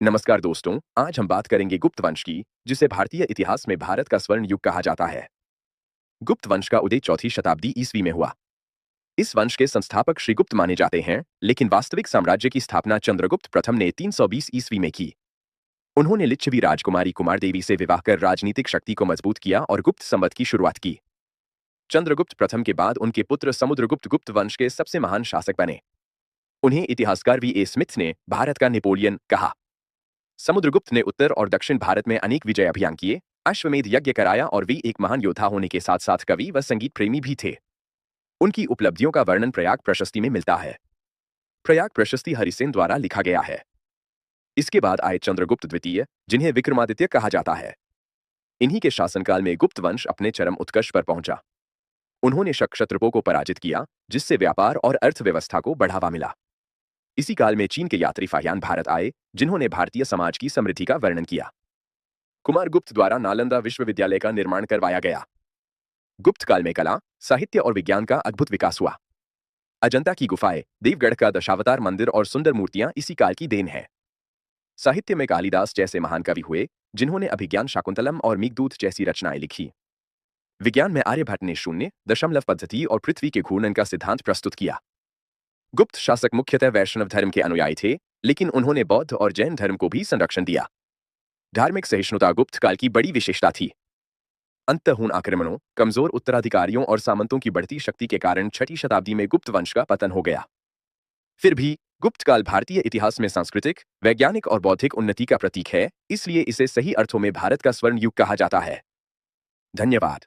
नमस्कार दोस्तों, आज हम बात करेंगे गुप्त वंश की, जिसे भारतीय इतिहास में भारत का स्वर्ण युग कहा जाता है। गुप्त वंश का उदय चौथी शताब्दी ईस्वी में हुआ। इस वंश के संस्थापक श्रीगुप्त माने जाते हैं, लेकिन वास्तविक साम्राज्य की स्थापना चंद्रगुप्त प्रथम ने 320 ईस्वी में की। उन्होंने लिच्छवी राजकुमारी कुमारदेवी से विवाह कर राजनीतिक शक्ति को मजबूत किया और गुप्त संवत की शुरुआत की। चंद्रगुप्त प्रथम के बाद उनके पुत्र समुद्रगुप्त गुप्त वंश के सबसे महान शासक बने। उन्हें इतिहासकार वी ए स्मिथ ने भारत का नेपोलियन कहा। समुद्रगुप्त ने उत्तर और दक्षिण भारत में अनेक विजय अभियान किए, अश्वमेध यज्ञ कराया और वे एक महान योद्धा होने के साथ साथ कवि व संगीत प्रेमी भी थे। उनकी उपलब्धियों का वर्णन प्रयाग प्रशस्ति में मिलता है। प्रयाग प्रशस्ति हरिसेन द्वारा लिखा गया है। इसके बाद आए चंद्रगुप्त द्वितीय, जिन्हें विक्रमादित्य कहा जाता है। इन्हीं के शासनकाल में गुप्त वंश अपने चरम उत्कर्ष पर पहुंचा। उन्होंने शक क्षत्रपों को पराजित किया, जिससे व्यापार और अर्थव्यवस्था को बढ़ावा मिला। इसी काल में चीन के यात्री फाहियान भारत आए, जिन्होंने भारतीय समाज की समृद्धि का वर्णन किया। कुमारगुप्त द्वारा नालंदा विश्वविद्यालय का निर्माण करवाया गया। गुप्त काल में कला, साहित्य और विज्ञान का अद्भुत विकास हुआ। अजंता की गुफाएं, देवगढ़ का दशावतार मंदिर और सुंदर मूर्तियां इसी काल की देन है। साहित्य में कालिदास जैसे महान कवि हुए, जिन्होंने अभिज्ञान शाकुंतलम और मेघदूत जैसी रचनाएं लिखी। विज्ञान में आर्यभट्ट ने शून्य दशमलव पद्धति और पृथ्वी के घूर्णन का सिद्धांत प्रस्तुत किया। गुप्त शासक मुख्यतः वैष्णव धर्म के अनुयायी थे, लेकिन उन्होंने बौद्ध और जैन धर्म को भी संरक्षण दिया। धार्मिक सहिष्णुता गुप्त काल की बड़ी विशेषता थी। अंतःहूण आक्रमणों, कमजोर उत्तराधिकारियों और सामंतों की बढ़ती शक्ति के कारण छठी शताब्दी में गुप्त वंश का पतन हो गया। फिर भी गुप्त काल भारतीय इतिहास में सांस्कृतिक, वैज्ञानिक और बौद्धिक उन्नति का प्रतीक है, इसलिए इसे सही अर्थों में भारत का स्वर्ण युग कहा जाता है। धन्यवाद।